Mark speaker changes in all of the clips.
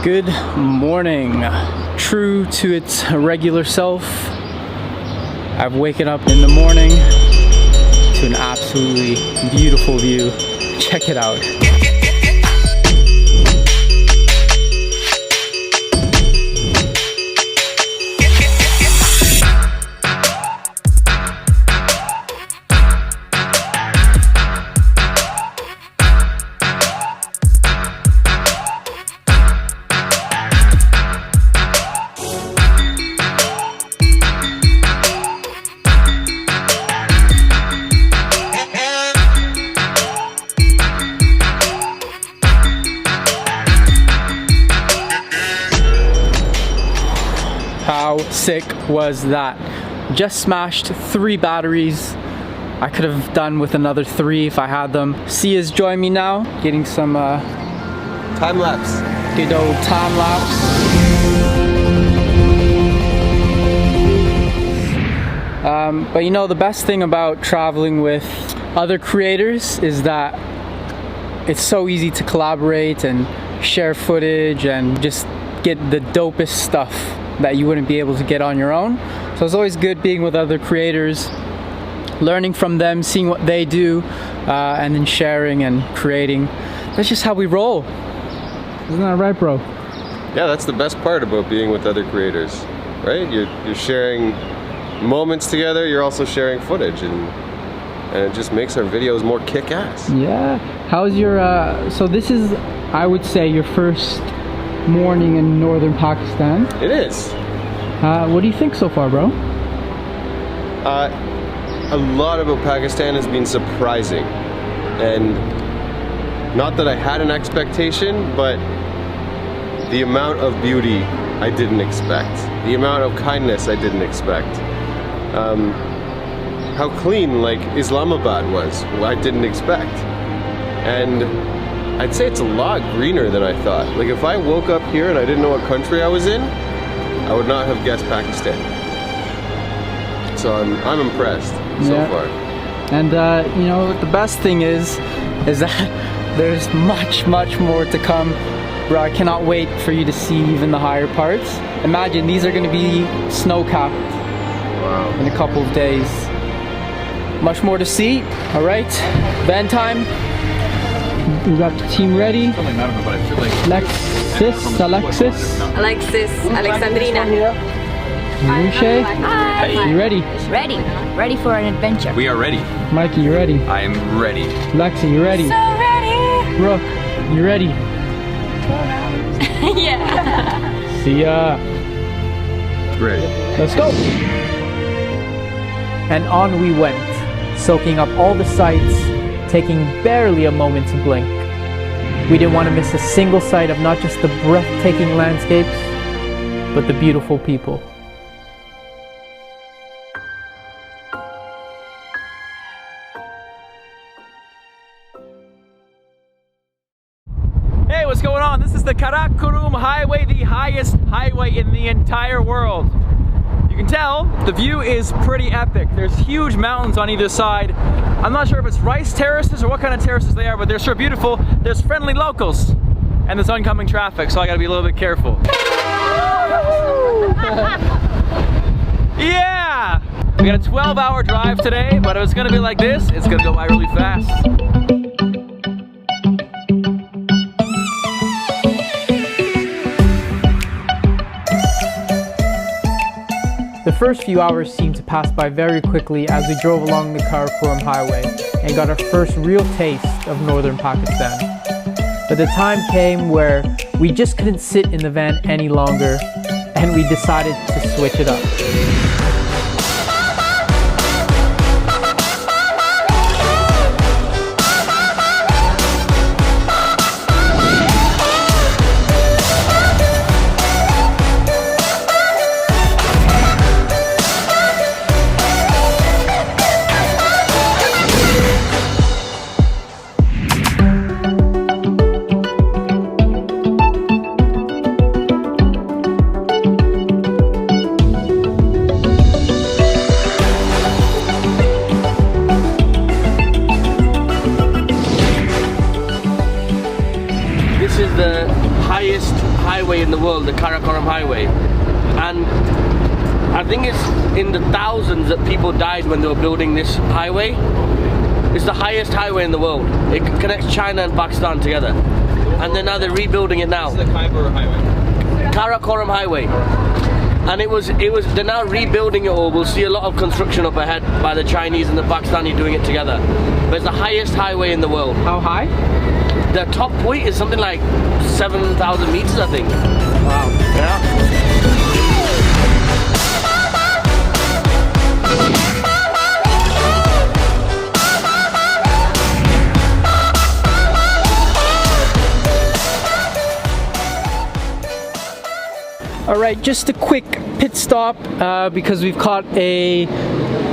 Speaker 1: Good morning. True to its regular self, I've waken up in the morning to an absolutely beautiful view. Check it out. How sick was that? Just smashed 3 batteries. I could have done with another 3 if I had them. Sia's joined me now, getting some
Speaker 2: time lapse.
Speaker 1: Good old time lapse. But you know, the best thing about traveling with other creators is that it's so easy to collaborate and share footage and just get the dopest stuff that you wouldn't be able to get on your own. So it's always good being with other creators, learning from them, seeing what they do, and then sharing and creating. That's just how we roll. Isn't that right, bro?
Speaker 2: Yeah, that's the best part about being with other creators, right? You're sharing moments together, you're also sharing footage, and it just makes our videos more kick-ass.
Speaker 1: Yeah. How's your, so this is, I would say, your first morning in northern Pakistan.
Speaker 2: It is.
Speaker 1: What do you think so far, bro?
Speaker 2: A lot about Pakistan has been surprising, and not that I had an expectation, but the amount of beauty I didn't expect, the amount of kindness I didn't expect, how clean like Islamabad was, I didn't expect, and I'd say it's a lot greener than I thought. Like if I woke up here and I didn't know what country I was in, I would not have guessed Pakistan. So I'm impressed so far.
Speaker 1: And you know, the best thing is that there's much more to come. Bro, I cannot wait for you to see even the higher parts. Imagine these are going to be snow-capped in a couple of days. Much more to see. All right, van time. We got the team ready.
Speaker 3: Alexandrina.
Speaker 1: Mushe,
Speaker 3: Hi.
Speaker 1: you ready?
Speaker 3: Ready for an adventure.
Speaker 4: We are ready.
Speaker 1: Mikey, you ready?
Speaker 4: I am ready.
Speaker 1: Lexi, you ready?
Speaker 3: So ready.
Speaker 1: Brooke, you ready?
Speaker 3: Yeah.
Speaker 1: See ya.
Speaker 4: Ready.
Speaker 1: Let's go. And on we went, soaking up all the sights, taking barely a moment to blink. We didn't want to miss a single sight of not just the breathtaking landscapes, but the beautiful people.
Speaker 4: Hey, what's going on? This is the Karakorum Highway, the highest highway in the entire world. You can tell the view is pretty epic. There's huge mountains on either side. I'm not sure if it's rice terraces or what kind of terraces they are, but they're sure beautiful. There's friendly locals and there's oncoming traffic, so I gotta be a little bit careful. Yeah! We got a 12-hour drive today, but if it's gonna be like this, it's gonna go by really fast.
Speaker 1: The first few hours seemed to pass by very quickly as we drove along the Karakoram Highway and got our first real taste of northern Pakistan. But the time came where we just couldn't sit in the van any longer, and we decided to switch it up.
Speaker 5: the highest highway in the world, the Karakoram Highway. And I think it's in the thousands that people died when they were building this highway. It's the highest highway in the world. It connects China and Pakistan together. And now they're rebuilding it now.
Speaker 4: The Khyber Highway.
Speaker 5: Karakoram Highway. And they're now rebuilding it all. We'll see a lot of construction up ahead by the Chinese and the Pakistani doing it together. But it's the highest highway in the world.
Speaker 1: How high?
Speaker 5: The top point is something like 7,000 meters, I think.
Speaker 1: Wow.
Speaker 5: Yeah.
Speaker 1: All right, just a quick pit stop because we've caught a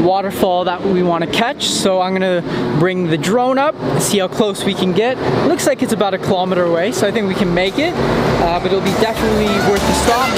Speaker 1: waterfall that we want to catch. So I'm gonna bring the drone up, see how close we can get. Looks like it's about 1 kilometer away, so I think we can make it, but it'll be definitely worth the stop.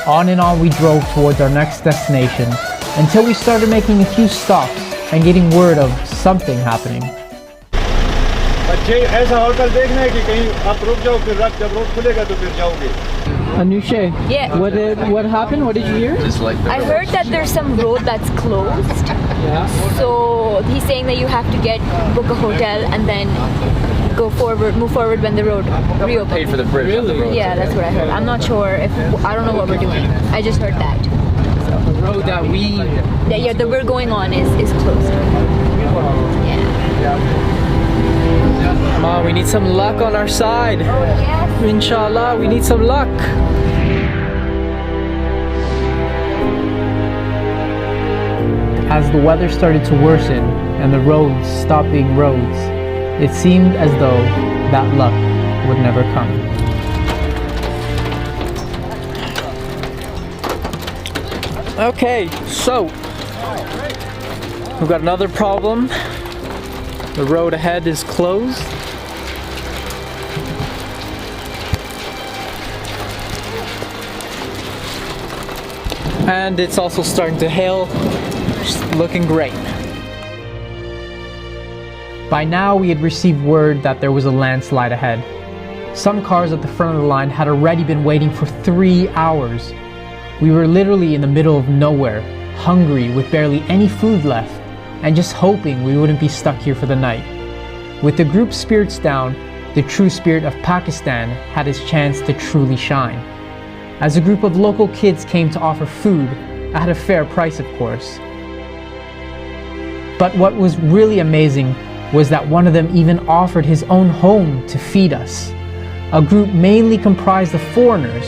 Speaker 6: On and on we drove towards our next destination until we started making a few stops and getting word of something happening.
Speaker 1: Anushe,
Speaker 3: Yeah.
Speaker 1: what happened? What did you hear?
Speaker 3: I heard that there's some road that's closed.
Speaker 1: Yeah.
Speaker 3: So he's saying that you have to book a hotel and then move forward when the road reopens.
Speaker 4: Paid for the bridge.
Speaker 1: Really?
Speaker 3: Yeah, that's what I heard. I'm not sure I don't know what we're doing. I just heard that.
Speaker 1: The road that
Speaker 3: we're going on is closed. Yeah.
Speaker 1: Come on, we need some luck on our side.
Speaker 3: Yes.
Speaker 1: Inshallah, we need some luck.
Speaker 6: As the weather started to worsen and the roads stopped being roads, it seemed as though that luck would never come.
Speaker 1: Okay, so we've got another problem. The road ahead is closed. And it's also starting to hail. Just looking great.
Speaker 6: By now we had received word that there was a landslide ahead. Some cars at the front of the line had already been waiting for 3 hours. We were literally in the middle of nowhere, hungry with barely any food left, and just hoping we wouldn't be stuck here for the night. With the group's spirits down, the true spirit of Pakistan had its chance to truly shine. As a group of local kids came to offer food, at a fair price of course. But what was really amazing was that one of them even offered his own home to feed us. A group mainly comprised of foreigners.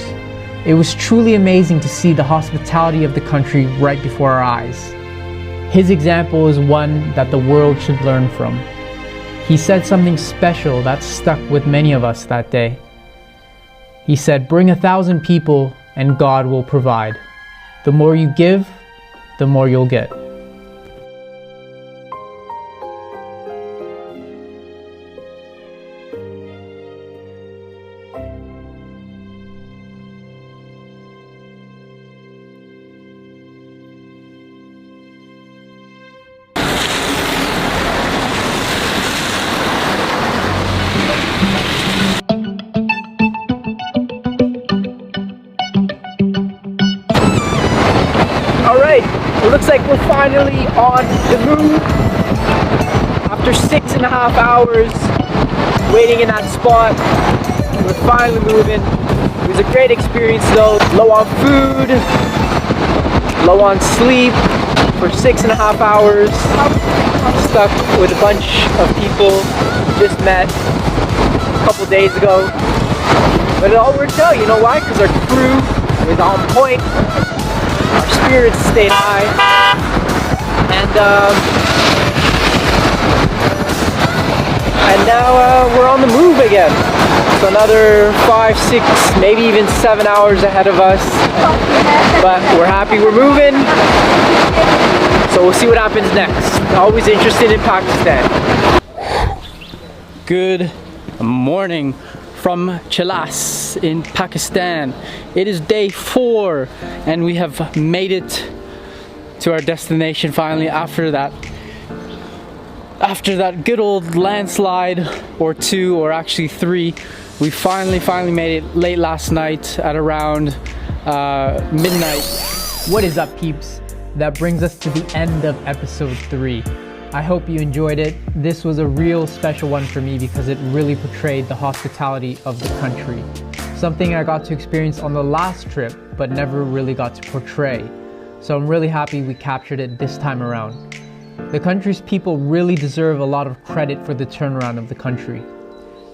Speaker 6: It was truly amazing to see the hospitality of the country right before our eyes. His example is one that the world should learn from. He said something special that stuck with many of us that day. He said, "Bring 1,000 people and God will provide. The more you give, the more you'll get." Alright, it looks like we're finally on the move. After 6.5 hours waiting in that spot, we're finally moving. It was a great experience though. Low on food, low on sleep for 6.5 hours. Stuck with a bunch of people just met a couple days ago. But it all worked out, you know why? Because our crew was on point, our spirits stayed high, and now we're on the move again. So another 5, 6, maybe even 7 hours ahead of us. But we're happy we're moving. So we'll see what happens next. Always interested in Pakistan.
Speaker 1: Good morning from Chelas in Pakistan. It is day 4 and we have made it to our destination finally after that good old landslide or 2 or actually 3. We finally made it late last night at around midnight.
Speaker 6: What is up, peeps? That brings us to the end of episode 3. I hope you enjoyed it. This was a real special one for me because it really portrayed the hospitality of the country. Something I got to experience on the last trip, but never really got to portray. So I'm really happy we captured it this time around. The country's people really deserve a lot of credit for the turnaround of the country.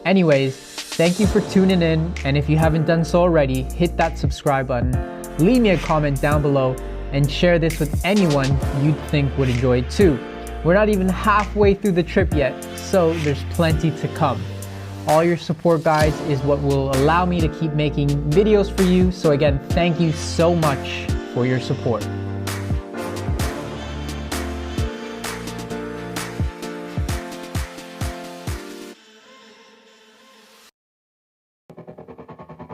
Speaker 6: Anyways, thank you for tuning in, and if you haven't done so already, hit that subscribe button, leave me a comment down below, and share this with anyone you'd think would enjoy it too. We're not even halfway through the trip yet, so there's plenty to come. All your support, guys, is what will allow me to keep making videos for you, so again, thank you so much for your support.